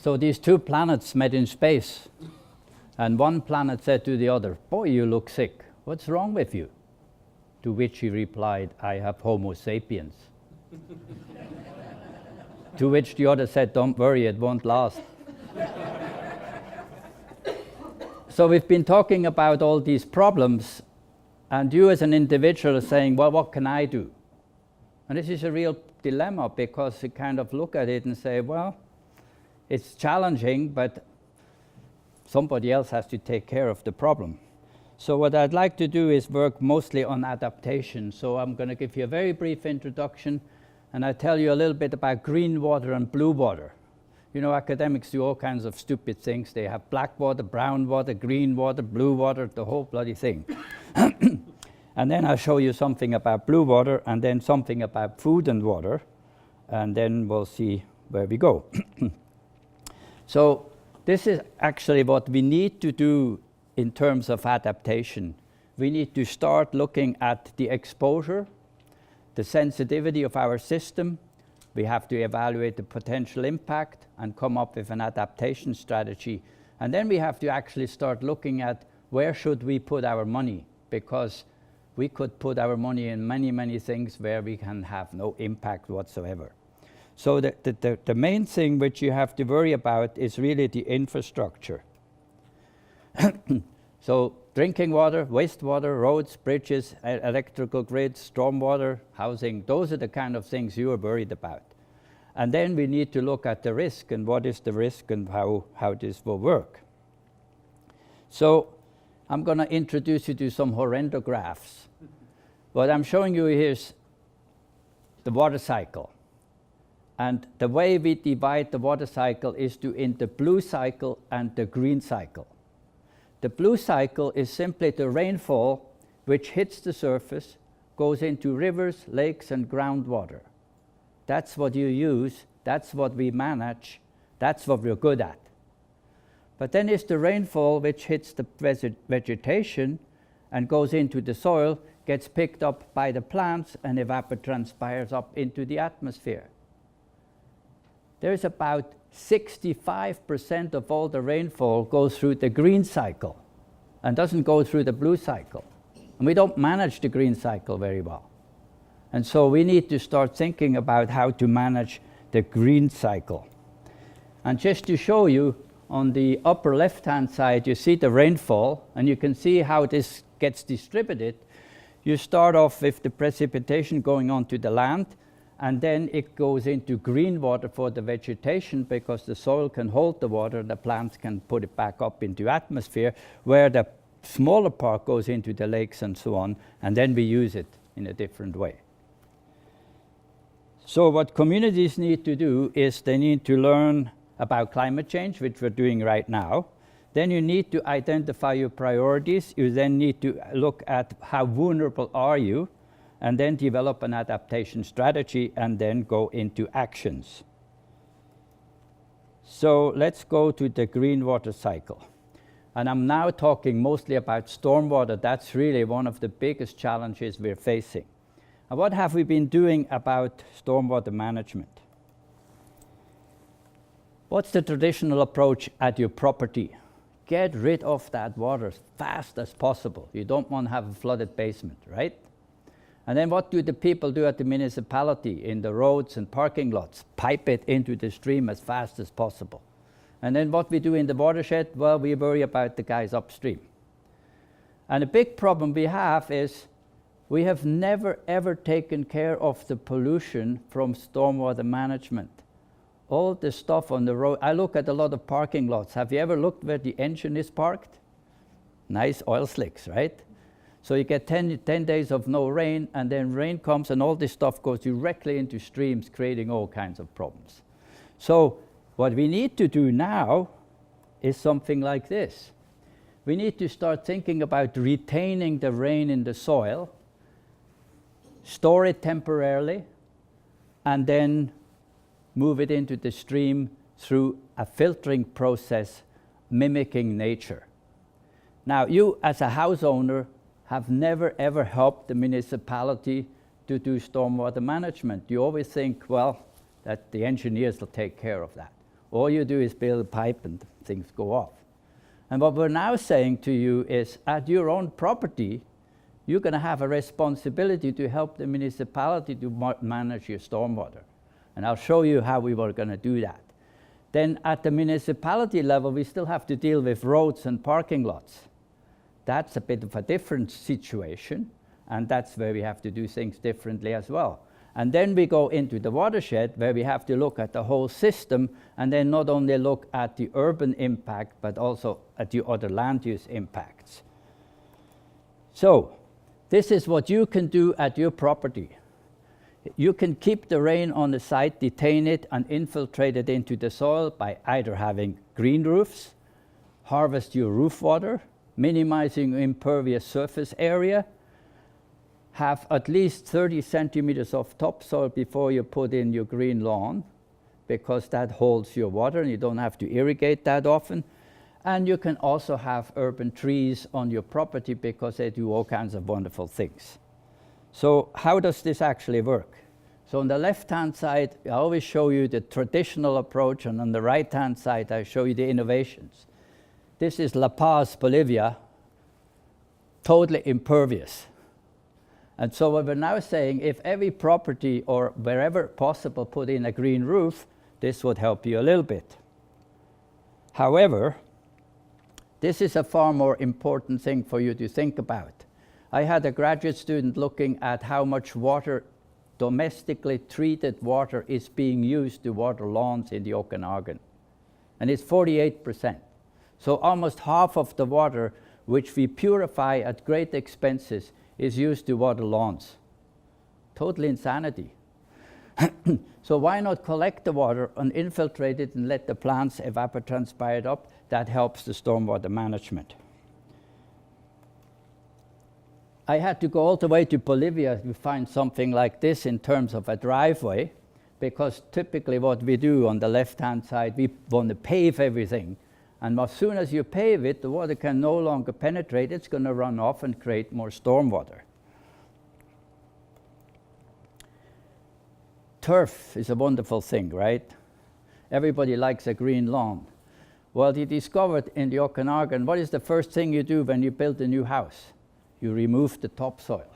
So these two planets met in space, and one planet said to the other, "Boy, you look sick. What's wrong with you?" To which he replied, "I have Homo sapiens." To which the other said, "Don't worry, it won't last." So we've been talking about all these problems, and you as an individual are saying, well, what can I do? And this is a real dilemma, because you kind of look at it and say, well, it's challenging, but somebody else has to take care of the problem. So what I'd like to do is work mostly on adaptation. So I'm going to give you a very brief introduction, and I tell you a little bit about green water and blue water. You know, academics do all kinds of stupid things. They have black water, brown water, green water, blue water, the whole bloody thing. And then I'll show you something about blue water, and then something about food and water, and then we'll see where we go. So this is actually what we need to do in terms of adaptation. We need to start looking at the exposure, the sensitivity of our system. We have to evaluate the potential impact and come up with an adaptation strategy. And then we have to actually start looking at where should we put our money, because we could put our money in many, many things where we can have no impact whatsoever. So the main thing which you have to worry about is really the infrastructure. So drinking water, wastewater, roads, bridges, electrical grids, stormwater, housing, those are the kind of things you are worried about. And then we need to look at the risk, and what is the risk, and how this will work. So I'm going to introduce you to some horrendographs. What I'm showing you here is the water cycle. And the way we divide the water cycle is in the blue cycle and the green cycle. The blue cycle is simply the rainfall which hits the surface, goes into rivers, lakes, and groundwater. That's what you use, that's what we manage, that's what we're good at. But then it's the rainfall which hits the vegetation and goes into the soil, gets picked up by the plants, and evapotranspires up into the atmosphere. There's about 65% of all the rainfall goes through the green cycle and doesn't go through the blue cycle. And we don't manage the green cycle very well. And so we need to start thinking about how to manage the green cycle. And just to show you, on the upper left-hand side, you see the rainfall, and you can see how this gets distributed. You start off with the precipitation going onto the land, and then it goes into green water for the vegetation, because the soil can hold the water, the plants can put it back up into atmosphere, where the smaller part goes into the lakes and so on, and then we use it in a different way. So what communities need to do is they need to learn about climate change, which we're doing right now. Then you need to identify your priorities. You then need to look at how vulnerable are you, and then develop an adaptation strategy, and then go into actions. So let's go to the green water cycle. And I'm now talking mostly about stormwater. That's really one of the biggest challenges we're facing. And what have we been doing about stormwater management? What's the traditional approach at your property? Get rid of that water as fast as possible. You don't want to have a flooded basement, right? And then what do the people do at the municipality in the roads and parking lots? Pipe it into the stream as fast as possible. And then what we do in the watershed? Well, we worry about the guys upstream. And a big problem we have is we have never ever taken care of the pollution from stormwater management. All the stuff on the road, I look at a lot of parking lots. Have you ever looked where the engine is parked? Nice oil slicks, right? So you get 10 days of no rain, and then rain comes and all this stuff goes directly into streams, creating all kinds of problems. So what we need to do now is something like this. We need to start thinking about retaining the rain in the soil, store it temporarily, and then move it into the stream through a filtering process mimicking nature. Now, you as a house owner have never ever helped the municipality to do stormwater management. You always think, well, that the engineers will take care of that. All you do is build a pipe and things go off. And what we're now saying to you is, at your own property, you're going to have a responsibility to help the municipality to manage your stormwater. And I'll show you how we were going to do that. Then at the municipality level, we still have to deal with roads and parking lots. That's a bit of a different situation, and that's where we have to do things differently as well. And then we go into the watershed, where we have to look at the whole system, and then not only look at the urban impact, but also at the other land use impacts. So this is what you can do at your property. You can keep the rain on the site, detain it, and infiltrate it into the soil by either having green roofs, harvest your roof water, minimizing impervious surface area, have at least 30 centimeters of topsoil before you put in your green lawn, because that holds your water and you don't have to irrigate that often. And you can also have urban trees on your property because they do all kinds of wonderful things. So how does this actually work? So on the left-hand side, I always show you the traditional approach, and on the right-hand side, I show you the innovations. This is La Paz, Bolivia, totally impervious. And so what we're now saying, if every property or wherever possible put in a green roof, this would help you a little bit. However, this is a far more important thing for you to think about. I had a graduate student looking at how much water, domestically treated water, is being used to water lawns in the Okanagan. And it's 48%. So almost half of the water, which we purify at great expenses, is used to water lawns. Total insanity. So why not collect the water and infiltrate it and let the plants evapotranspire it up? That helps the stormwater management. I had to go all the way to Bolivia to find something like this in terms of a driveway, because typically what we do on the left-hand side, we want to pave everything. And as soon as you pave it, the water can no longer penetrate. It's going to run off and create more stormwater. Turf is a wonderful thing, right? Everybody likes a green lawn. Well, they discovered in the Okanagan, what is the first thing you do when you build a new house? You remove the topsoil.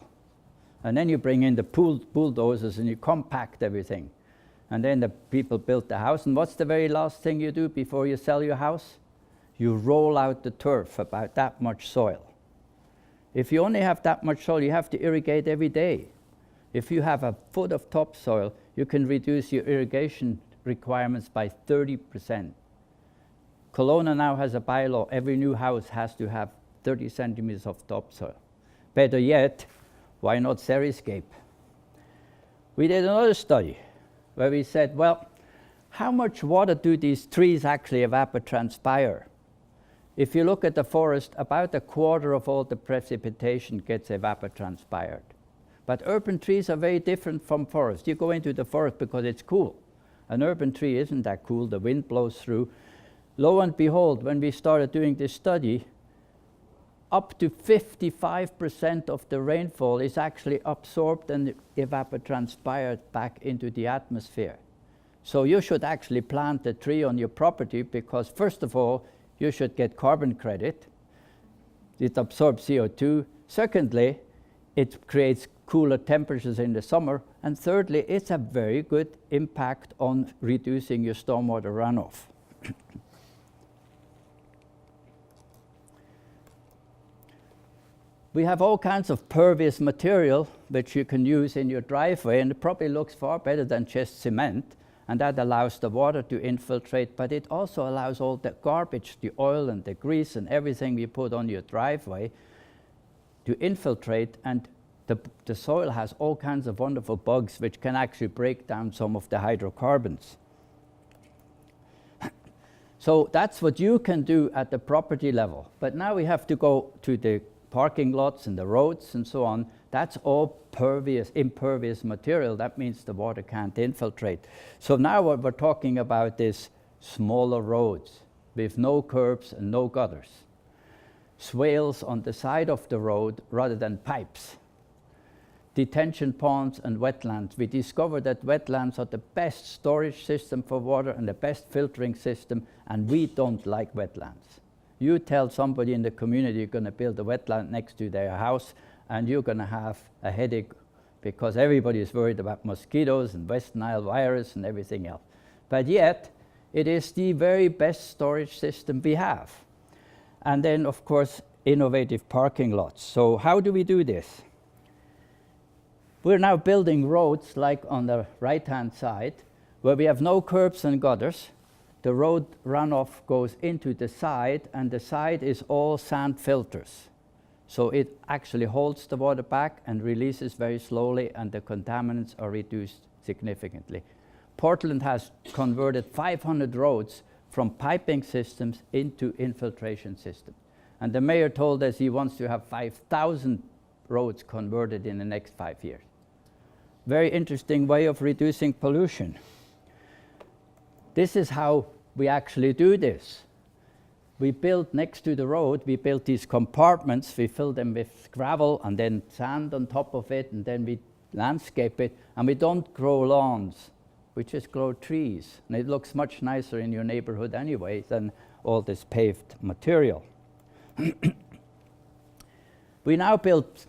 And then you bring in the bulldozers and you compact everything. And then the people build the house. And what's the very last thing you do before you sell your house? You roll out the turf, about that much soil. If you only have that much soil, you have to irrigate every day. If you have a foot of topsoil, you can reduce your irrigation requirements by 30%. Kelowna now has a bylaw, every new house has to have 30 centimeters of topsoil. Better yet, why not Seriscape? We did another study where we said, well, how much water do these trees actually evapotranspire? If you look at the forest, about a quarter of all the precipitation gets evapotranspired. But urban trees are very different from forests. You go into the forest because it's cool. An urban tree isn't that cool. The wind blows through. Lo and behold, when we started doing this study, up to 55% of the rainfall is actually absorbed and evapotranspired back into the atmosphere. So you should actually plant a tree on your property because, first of all, you should get carbon credit. It absorbs CO2. Secondly, it creates cooler temperatures in the summer. And thirdly, it's a very good impact on reducing your stormwater runoff. We have all kinds of pervious material which you can use in your driveway, and it probably looks far better than just cement, and that allows the water to infiltrate, but it also allows all the garbage, the oil and the grease and everything you put on your driveway to infiltrate, and the soil has all kinds of wonderful bugs which can actually break down some of the hydrocarbons. So that's what you can do at the property level. But now we have to go to the parking lots and the roads and so on. That's all impervious material. That means the water can't infiltrate. So now what we're talking about is smaller roads with no curbs and no gutters. Swales on the side of the road rather than pipes. detention ponds and wetlands. We discovered that wetlands are the best storage system for water and the best filtering system, and we don't like wetlands. You tell somebody in the community you're going to build a wetland next to their house, and you're going to have a headache because everybody is worried about mosquitoes and West Nile virus and everything else. But yet, it is the very best storage system we have. And then, of course, innovative parking lots. So how do we do this? We're now building roads like on the right-hand side where we have no curbs and gutters. The road runoff goes into the side, and the side is all sand filters. So it actually holds the water back and releases very slowly, and the contaminants are reduced significantly. Portland has converted 500 roads from piping systems into infiltration systems. And the mayor told us he wants to have 5,000 roads converted in the next 5 years. Very interesting way of reducing pollution. This is how we actually do this. We built next to the road, we built these compartments, we fill them with gravel and then sand on top of it, and then we landscape it, and we don't grow lawns, we just grow trees. And it looks much nicer in your neighborhood anyway than all this paved material. We now built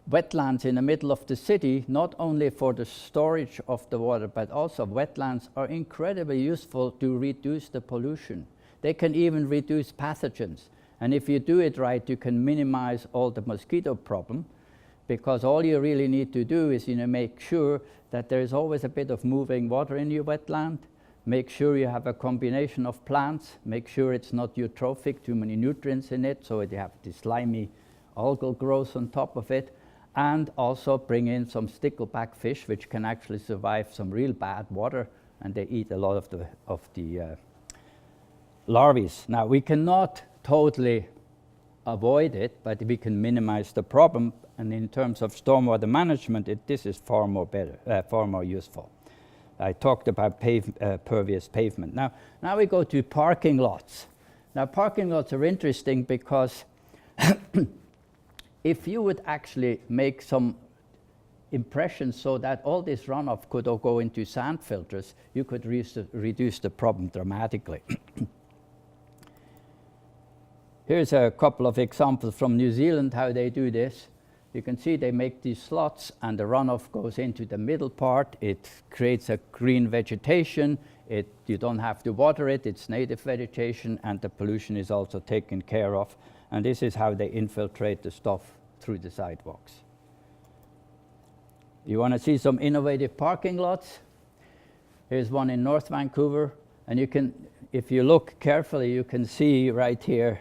wetlands in the middle of the city, not only for the storage of the water, but also wetlands are incredibly useful to reduce the pollution. They can even reduce pathogens. And if you do it right, you can minimize all the mosquito problem, because all you really need to do is make sure that there is always a bit of moving water in your wetland. Make sure you have a combination of plants. Make sure it's not eutrophic, too many nutrients in it, so you have this slimy algal growth on top of it. And also bring in some stickleback fish, which can actually survive some real bad water, and they eat a lot of the larvae. Now, we cannot totally avoid it, but we can minimize the problem. And in terms of stormwater management, this is far more useful. I talked about pervious pavement. Now we go to parking lots. Now, parking lots are interesting because if you would actually make some impressions so that all this runoff could all go into sand filters, you could reduce the problem dramatically. Here's a couple of examples from New Zealand how they do this. You can see they make these slots, and the runoff goes into the middle part. It creates a green vegetation. You don't have to water it. It's native vegetation, and the pollution is also taken care of. And this is how they infiltrate the stuff through the sidewalks. You want to see some innovative parking lots? Here's one in North Vancouver. And you can, if you look carefully, you can see right here,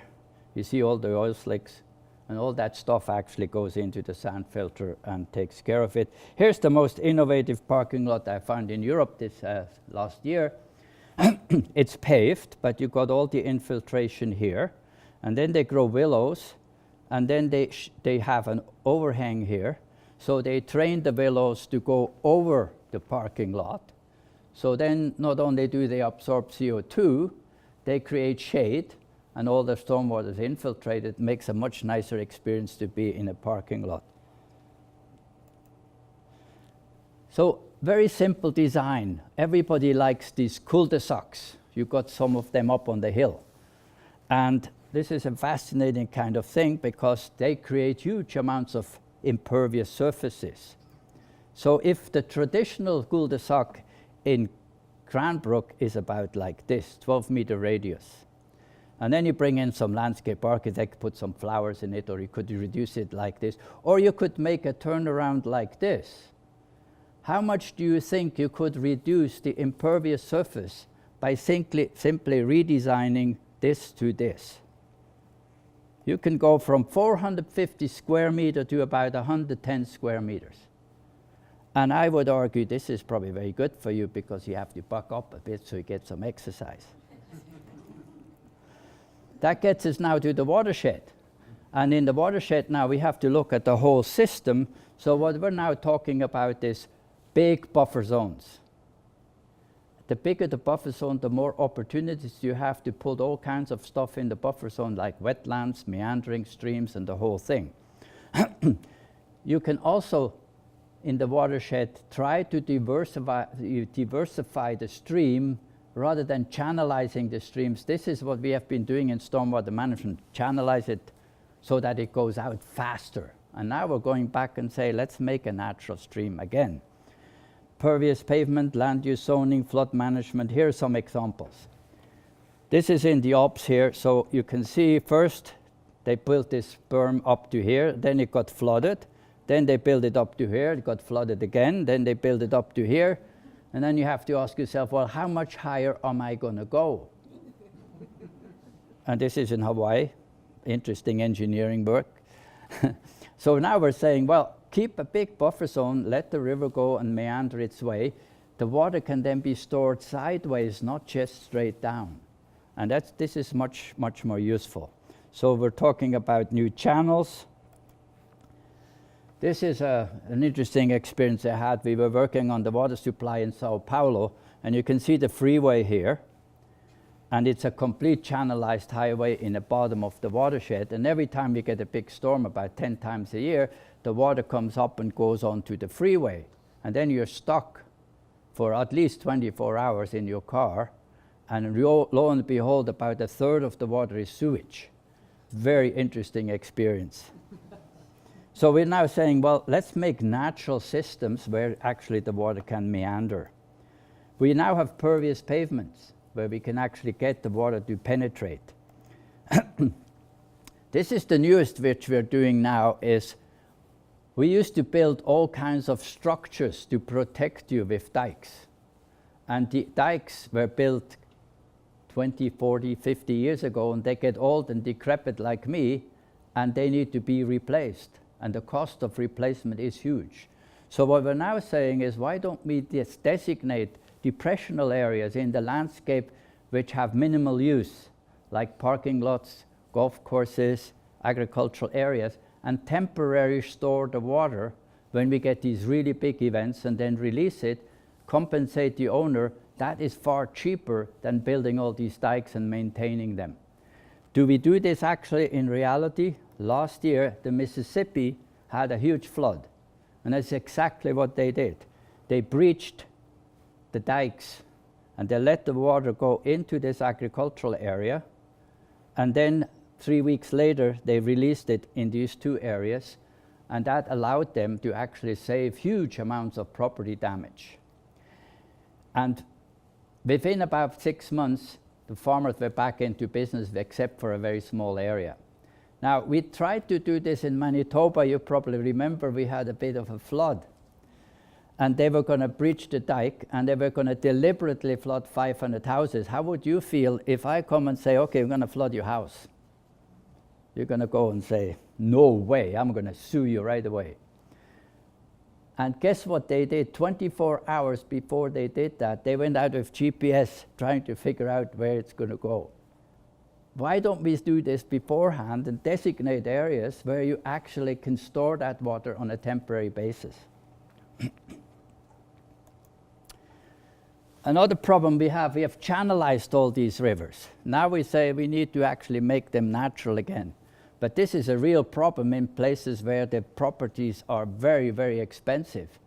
you see all the oil slicks. And all that stuff actually goes into the sand filter and takes care of it. Here's the most innovative parking lot I found in Europe this last year. It's paved, but you got all the infiltration here. And then they grow willows, and then they have an overhang here. So they train the willows to go over the parking lot. So then not only do they absorb CO2, they create shade, and all the stormwater is infiltrated. Makes a much nicer experience to be in a parking lot. So very simple design. Everybody likes these cul-de-sacs. You got some of them up on the hill. And this is a fascinating kind of thing because they create huge amounts of impervious surfaces. So if the traditional cul-de-sac in Cranbrook is about like this, 12-meter radius, and then you bring in some landscape architect, put some flowers in it, or you could reduce it like this, or you could make a turnaround like this. How much do you think you could reduce the impervious surface by simply redesigning this to this? You can go from 450 square meters to about 110 square meters. And I would argue this is probably very good for you because you have to buck up a bit so you get some exercise. That gets us now to the watershed. And in the watershed now we have to look at the whole system. So what we're now talking about is big buffer zones. The bigger the buffer zone, the more opportunities you have to put all kinds of stuff in the buffer zone, like wetlands, meandering streams, and the whole thing. You can also in the watershed try to diversify the stream rather than channelizing the streams. This is what we have been doing in stormwater management, channelize it so that it goes out faster. And now we're going back and say, let's make a natural stream again. Pervious pavement, land use zoning, flood management. Here are some examples. This is in the Alps here, so you can see first they built this berm up to here, then it got flooded, then they built it up to here, it got flooded again, then they built it up to here, and then you have to ask yourself, well, how much higher am I going to go? And this is in Hawaii. Interesting engineering work. So now we're saying, well, keep a big buffer zone, let the river go and meander its way. The water can then be stored sideways, not just straight down. And this is much, much more useful. So we're talking about new channels. This is an interesting experience I had. We were working on the water supply in Sao Paulo, and you can see the freeway here. And it's a complete channelized highway in the bottom of the watershed. And every time we get a big storm, about 10 times a year, the water comes up and goes onto the freeway. And then you're stuck for at least 24 hours in your car. And lo and behold, about a third of the water is sewage. Very interesting experience. So we're now saying, well, let's make natural systems where actually the water can meander. We now have pervious pavements, where we can actually get the water to penetrate. This is the newest which we're doing now is we used to build all kinds of structures to protect you with dikes. And the dikes were built 20, 40, 50 years ago, and they get old and decrepit like me, and they need to be replaced. And the cost of replacement is huge. So what we're now saying is, why don't we just designate depressional areas in the landscape which have minimal use, like parking lots, golf courses, agricultural areas, and temporarily store the water when we get these really big events and then release it, compensate the owner. That is far cheaper than building all these dikes and maintaining them. Do we do this actually in reality? Last year, the Mississippi had a huge flood, and that's exactly what they did. They breached the dikes, and they let the water go into this agricultural area, and then 3 weeks later, they released it in these two areas, and that allowed them to actually save huge amounts of property damage. And within about 6 months, the farmers were back into business except for a very small area. Now, we tried to do this in Manitoba. You probably remember we had a bit of a flood. And they were going to breach the dike, and they were going to deliberately flood 500 houses. How would you feel if I come and say, okay, we're going to flood your house? You're going to go and say, no way, I'm going to sue you right away. And guess what they did? 24 hours before they did that, they went out with GPS trying to figure out where it's going to go. Why don't we do this beforehand and designate areas where you actually can store that water on a temporary basis? Another problem we have channelized all these rivers. Now we say we need to actually make them natural again. But this is a real problem in places where the properties are very, very expensive.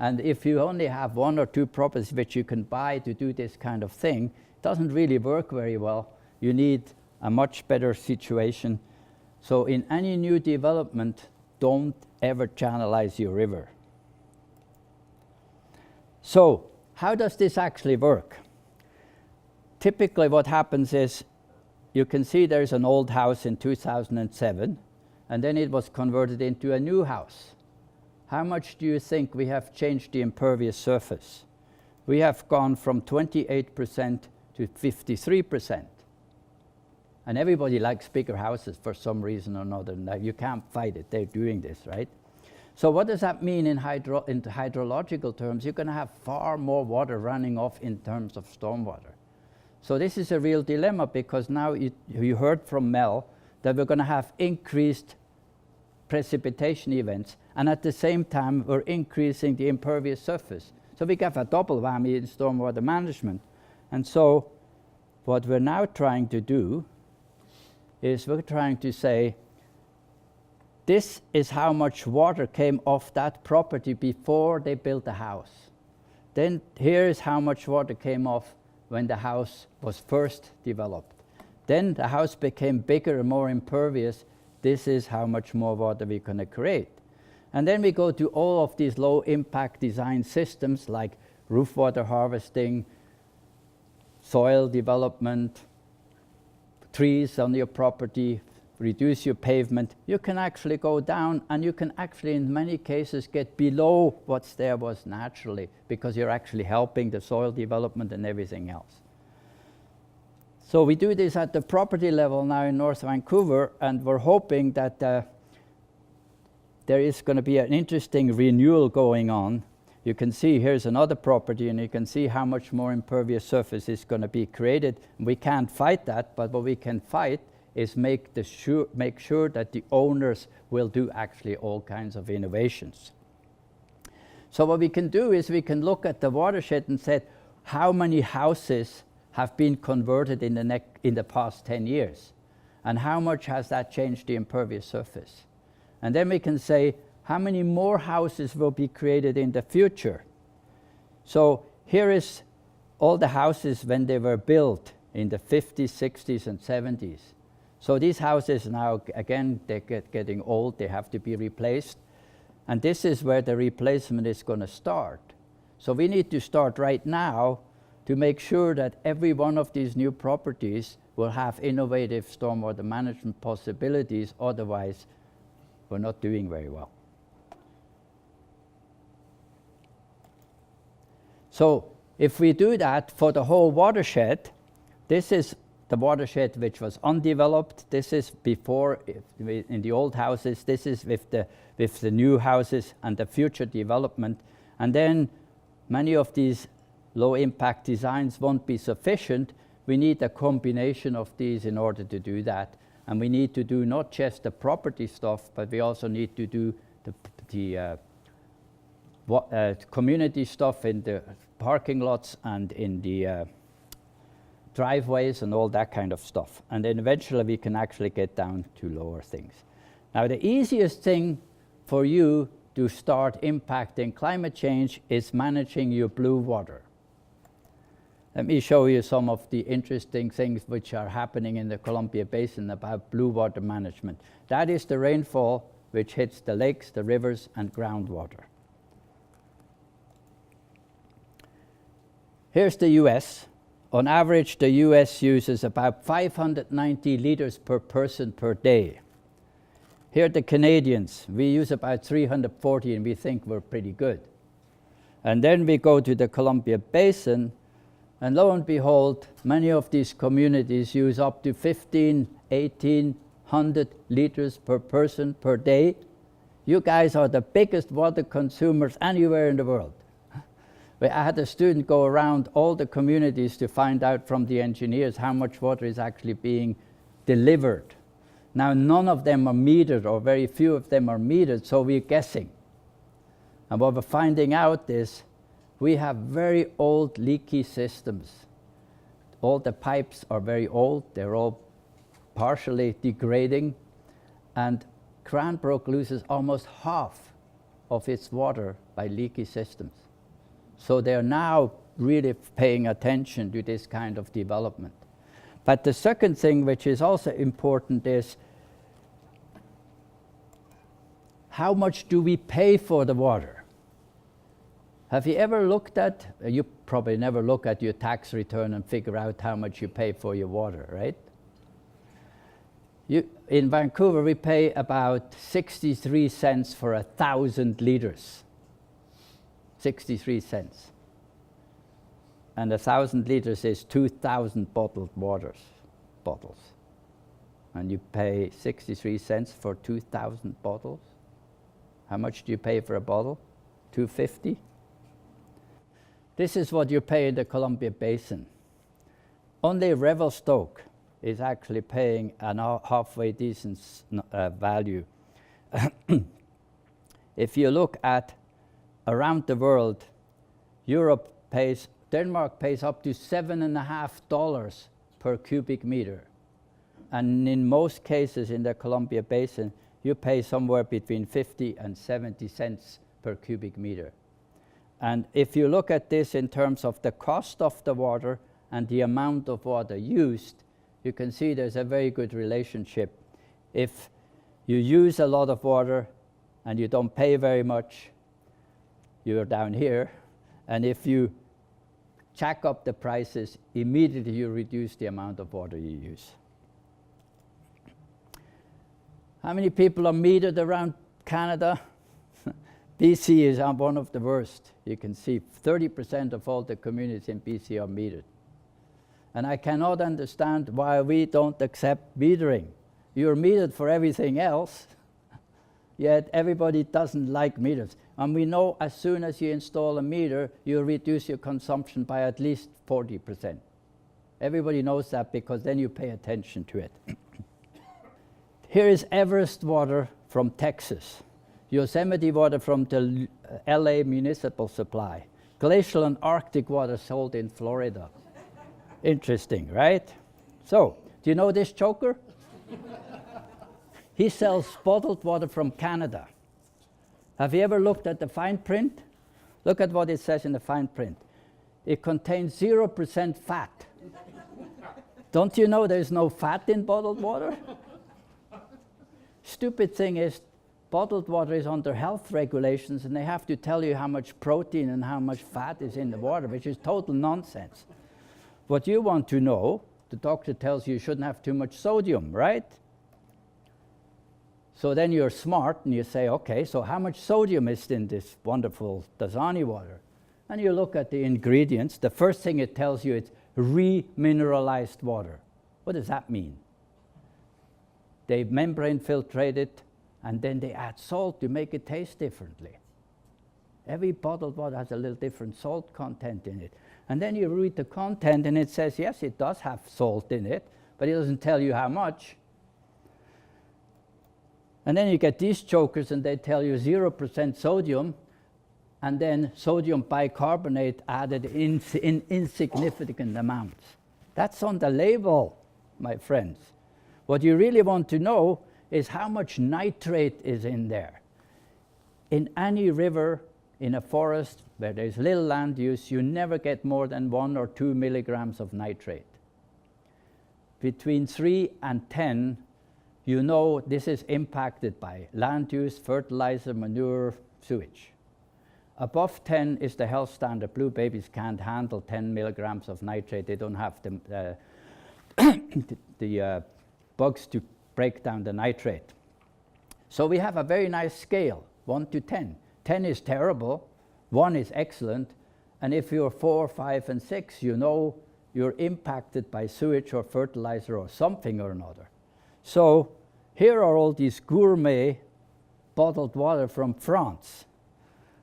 And if you only have 1 or 2 properties which you can buy to do this kind of thing, it doesn't really work very well. You need a much better situation. So in any new development, don't ever channelize your river. So how does this actually work? Typically what happens is, you can see there's an old house in 2007, and then it was converted into a new house. How much do you think we have changed the impervious surface? We have gone from 28% to 53%. And everybody likes bigger houses for some reason or another. Now, you can't fight it. They're doing this, right? So what does that mean in hydrological terms? You're going to have far more water running off in terms of stormwater. So this is a real dilemma, because now you heard from Mel that we're going to have increased precipitation events, and at the same time we're increasing the impervious surface. So we have a double whammy in stormwater management. And so what we're now trying to do is we're trying to say, this is how much water came off that property before they built the house. Then here is how much water came off when the house was first developed. Then the house became bigger and more impervious. This is how much more water we're going to create. And then we go to all of these low impact design systems like roof water harvesting, soil development, trees on your property, reduce your pavement. You can actually go down, and you can actually in many cases get below what's there was naturally, because you're actually helping the soil development and everything else. So we do this at the property level now in North Vancouver, and we're hoping that there is going to be an interesting renewal going on. You can see here's another property, and you can see how much more impervious surface is going to be created. We can't fight that, but what we can fight is make sure that the owners will do actually all kinds of innovations. So what we can do is we can look at the watershed and say, how many houses have been converted in the past 10 years? And how much has that changed the impervious surface? And then we can say, how many more houses will be created in the future? So here is all the houses when they were built in the 50s, 60s, and 70s. So these houses now, again, they're getting old, they have to be replaced. And this is where the replacement is going to start. So we need to start right now to make sure that every one of these new properties will have innovative stormwater management possibilities, otherwise we're not doing very well. So if we do that for the whole watershed, this is the watershed which was undeveloped. This is before, in the old houses. This is with the new houses and the future development. And then many of these low impact designs won't be sufficient. We need a combination of these in order to do that. And we need to do not just the property stuff, but we also need to do the community stuff in the parking lots and in the driveways and all that kind of stuff. And then eventually we can actually get down to lower things. Now the easiest thing for you to start impacting climate change is managing your blue water. Let me show you some of the interesting things which are happening in the Columbia Basin about blue water management. That is the rainfall which hits the lakes, the rivers, and groundwater. Here's the US. On average, the US uses about 590 liters per person per day. Here the Canadians, we use about 340, and we think we're pretty good. And then we go to the Columbia Basin, and lo and behold, many of these communities use up to 1,800 liters per person per day. You guys are the biggest water consumers anywhere in the world. I had a student go around all the communities to find out from the engineers how much water is actually being delivered. Now, none of them are metered, or very few of them are metered, so we're guessing. And what we're finding out is we have very old leaky systems. All the pipes are very old, they're all partially degrading, and Cranbrook loses almost half of its water by leaky systems. So they're now really paying attention to this kind of development. But the second thing which is also important is, how much do we pay for the water? Have you ever looked at, you probably never look at your tax return and figure out how much you pay for your water, right? In Vancouver, we pay about 63 cents for 1,000 liters. 63 cents. And 1,000 liters is 2,000 bottled bottles. And you pay 63 cents for 2,000 bottles. How much do you pay for a bottle? $2.50? This is what you pay in the Columbia Basin. Only Revelstoke is actually paying a halfway decent value. If you look at around the world, Denmark pays up to $7.50 per cubic meter. And in most cases in the Columbia Basin, you pay somewhere between 50 and 70 cents per cubic meter. And if you look at this in terms of the cost of the water and the amount of water used, you can see there's a very good relationship. If you use a lot of water and you don't pay very much, you're down here. And if you jack up the prices, immediately you reduce the amount of water you use. How many people are metered around Canada? BC is one of the worst. You can see 30% of all the communities in BC are metered. And I cannot understand why we don't accept metering. You're metered for everything else, yet everybody doesn't like meters. And we know as soon as you install a meter, you reduce your consumption by at least 40%. Everybody knows that because then you pay attention to it. Here is Everest water from Texas, Yosemite water from the LA municipal supply, glacial and Arctic water sold in Florida. Interesting, right? So, do you know this joker? He sells bottled water from Canada. Have you ever looked at the fine print? Look at what it says in the fine print. It contains 0% fat. Don't you know there's no fat in bottled water? Stupid thing is, bottled water is under health regulations and they have to tell you how much protein and how much fat is in the water, which is total nonsense. What you want to know, the doctor tells you shouldn't have too much sodium, right? So then you're smart and you say, okay, so how much sodium is in this wonderful Dasani water? And you look at the ingredients. The first thing it tells you, it's remineralized water. What does that mean? They membrane filtrate it, and then they add salt to make it taste differently. Every bottled water has a little different salt content in it. And then you read the content, and it says, yes, it does have salt in it, but it doesn't tell you how much. And then you get these chokers, and they tell you 0% sodium, and then sodium bicarbonate added in insignificant amounts. That's on the label, my friends. What you really want to know is how much nitrate is in there. In any river, in a forest where there's little land use, you never get more than 1 or 2 milligrams of nitrate. Between 3 and 10, you know this is impacted by land use, fertilizer, manure, sewage. Above 10 is the health standard. Blue babies can't handle 10 milligrams of nitrate. They don't have the bugs to break down the nitrate. So we have a very nice scale, 1 to 10. 10 is terrible, 1 is excellent, and if you're 4, 5, and 6, you know you're impacted by sewage or fertilizer or something or another. So here are all these gourmet bottled water from France.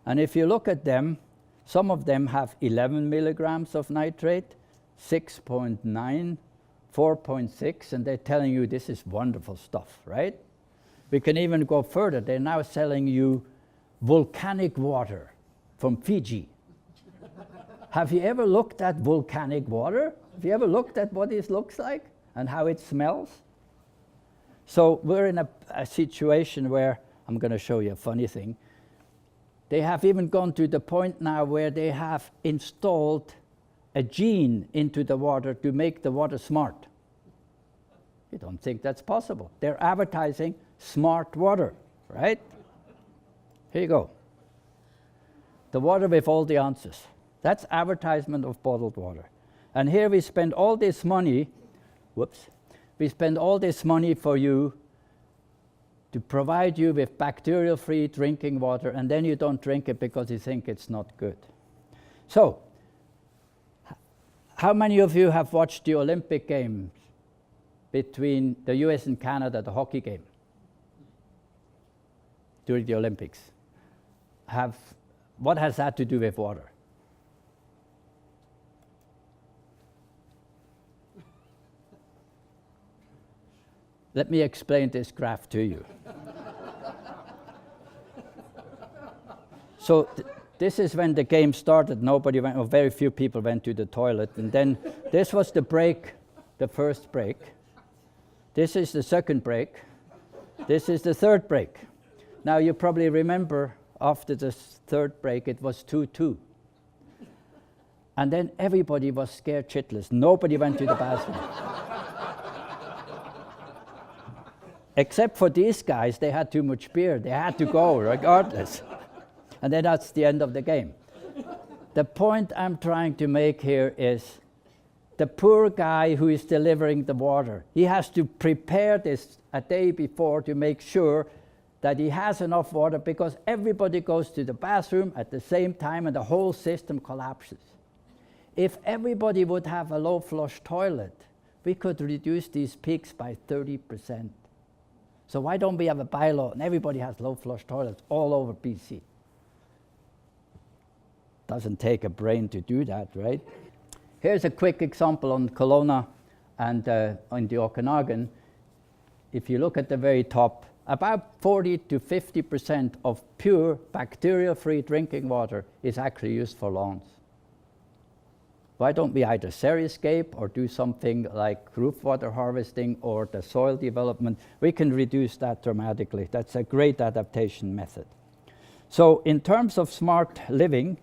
And if you look at them, some of them have 11 milligrams of nitrate, 6.9, 4.6, and they're telling you this is wonderful stuff, right? We can even go further. They're now selling you volcanic water from Fiji. Have you ever looked at volcanic water? Have you ever looked at what it looks like and how it smells? So we're in a situation where, I'm going to show you a funny thing. They have even gone to the point now where they have installed a gene into the water to make the water smart. You don't think that's possible. They're advertising smart water, right? Here you go. The water with all the answers. That's advertisement of bottled water. And here we spend all this money, we spend all this money for you to provide you with bacterial-free drinking water, and then you don't drink it because you think it's not good. So, how many of you have watched the Olympic Games between the US and Canada, the hockey game, during the Olympics? What has that to do with water? Let me explain this graph to you. So this is when the game started. Nobody went, or very few people went to the toilet. And then this was the break, the first break. This is the second break. This is the third break. Now you probably remember after the third break it was 2-2. And then everybody was scared shitless. Nobody went to the bathroom. Except for these guys, they had too much beer. They had to go regardless. And then that's the end of the game. The point I'm trying to make here is the poor guy who is delivering the water, he has to prepare this a day before to make sure that he has enough water, because everybody goes to the bathroom at the same time and the whole system collapses. If everybody would have a low flush toilet, we could reduce these peaks by 30%. So why don't we have a bylaw and everybody has low flush toilets all over BC? Doesn't take a brain to do that, right? Here's a quick example on Kelowna and on the Okanagan. If you look at the very top, about 40 to 50% of pure bacteria-free drinking water is actually used for lawns. Why don't we either seriescape or do something like roof water harvesting or the soil development? We can reduce that dramatically. That's a great adaptation method. So in terms of smart living,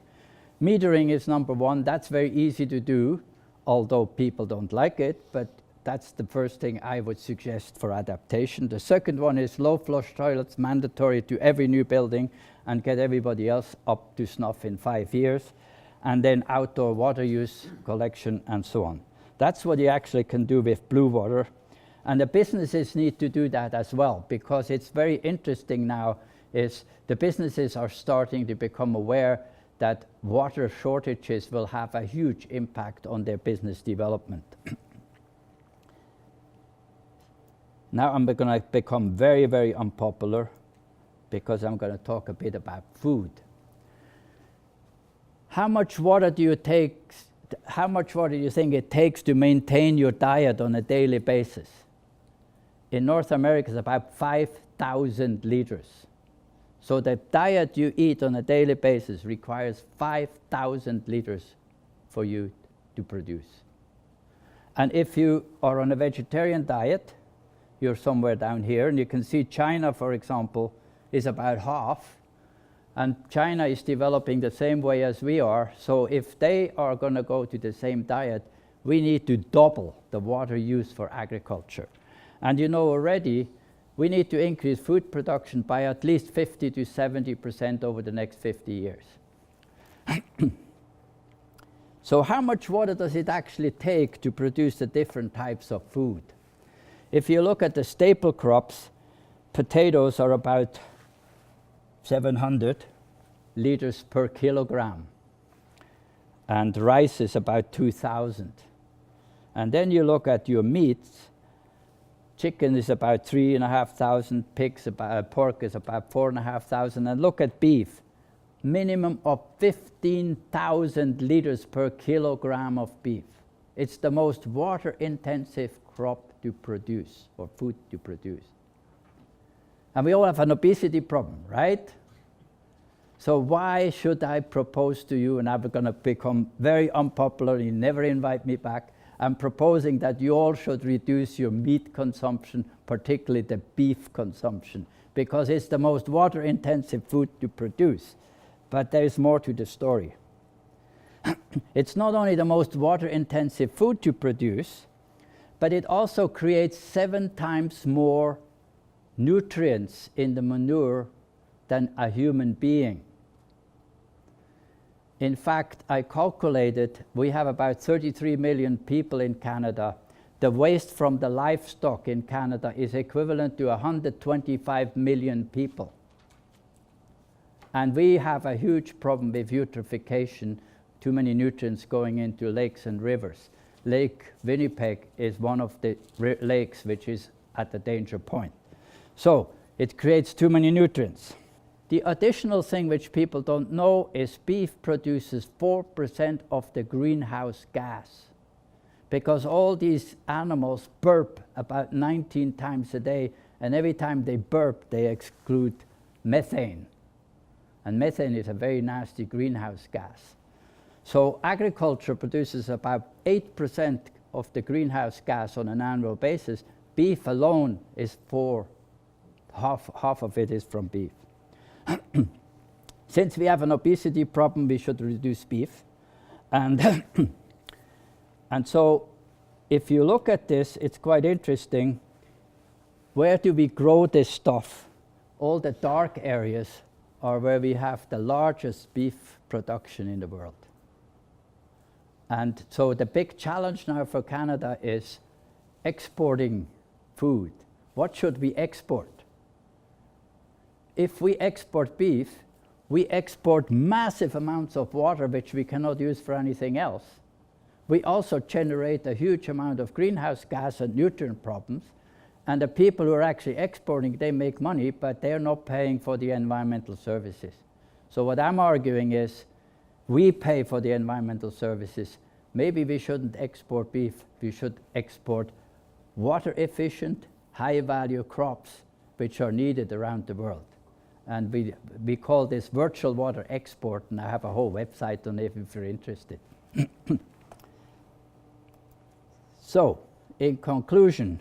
metering is number one. That's very easy to do, although people don't like it, but that's the first thing I would suggest for adaptation. The second one is low flush toilets, mandatory to every new building, and get everybody else up to snuff in 5 years. And then outdoor water use, collection, and so on. That's what you actually can do with blue water. And the businesses need to do that as well, because it's very interesting now is the businesses are starting to become aware that water shortages will have a huge impact on their business development. Now I'm going to become very, very unpopular because I'm going to talk a bit about food. How much water do you think it takes to maintain your diet on a daily basis? In North America, it's about 5,000 liters. So the diet you eat on a daily basis requires 5,000 liters for you to produce. And if you are on a vegetarian diet, you're somewhere down here, and you can see China, for example, is about half. And China is developing the same way as we are. So if they are going to go to the same diet, we need to double the water use for agriculture. And you know already, we need to increase food production by at least 50 to 70% over the next 50 years. So how much water does it actually take to produce the different types of food? If you look at the staple crops, potatoes are about 700 liters per kilogram, and rice is about 2,000. And then you look at your meats, chicken is about 3,500, pork is about 4,500, and look at beef, minimum of 15,000 liters per kilogram of beef. It's the most water-intensive crop to produce, or food to produce. And we all have an obesity problem, right? So why should I propose to you, and I'm going to become very unpopular, you never invite me back, I'm proposing that you all should reduce your meat consumption, particularly the beef consumption, because it's the most water-intensive food to produce. But there is more to the story. It's not only the most water-intensive food to produce, but it also creates 7 times more nutrients in the manure than a human being. In fact, I calculated we have about 33 million people in Canada. The waste from the livestock in Canada is equivalent to 125 million people. And we have a huge problem with eutrophication, too many nutrients going into lakes and rivers. Lake Winnipeg is one of the lakes which is at the danger point. So it creates too many nutrients. The additional thing which people don't know is beef produces 4% of the greenhouse gas, because all these animals burp about 19 times a day, and every time they burp, they exclude methane. And methane is a very nasty greenhouse gas. So agriculture produces about 8% of the greenhouse gas on an annual basis. Beef alone is 4 half of it is from beef. Since we have an obesity problem, we should reduce beef. And, and so if you look at this, it's quite interesting. Where do we grow this stuff? All the dark areas are where we have the largest beef production in the world. And so the big challenge now for Canada is exporting food. What should we export? If we export beef, we export massive amounts of water which we cannot use for anything else. We also generate a huge amount of greenhouse gas and nutrient problems. And the people who are actually exporting, they make money, but they're not paying for the environmental services. So what I'm arguing is, we pay for the environmental services. Maybe we shouldn't export beef. We should export water-efficient, high-value crops which are needed around the world. And we call this virtual water export, and I have a whole website on it if you're interested. So, in conclusion,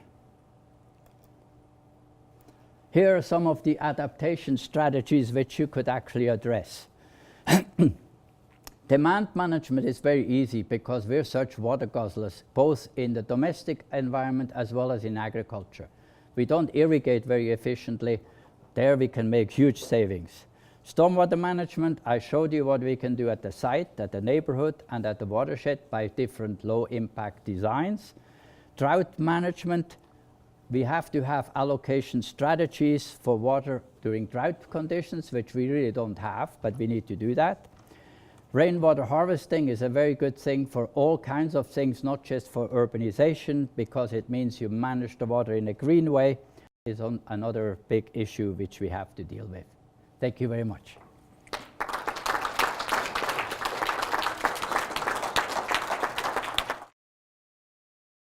here are some of the adaptation strategies which you could actually address. Demand management is very easy because we're such water guzzlers, both in the domestic environment as well as in agriculture. We don't irrigate very efficiently. There we can make huge savings. Stormwater management, I showed you what we can do at the site, at the neighborhood, and at the watershed by different low-impact designs. Drought management, we have to have allocation strategies for water during drought conditions, which we really don't have, but we need to do that. Rainwater harvesting is a very good thing for all kinds of things, not just for urbanization, because it means you manage the water in a green way. Is another big issue which we have to deal with. Thank you very much.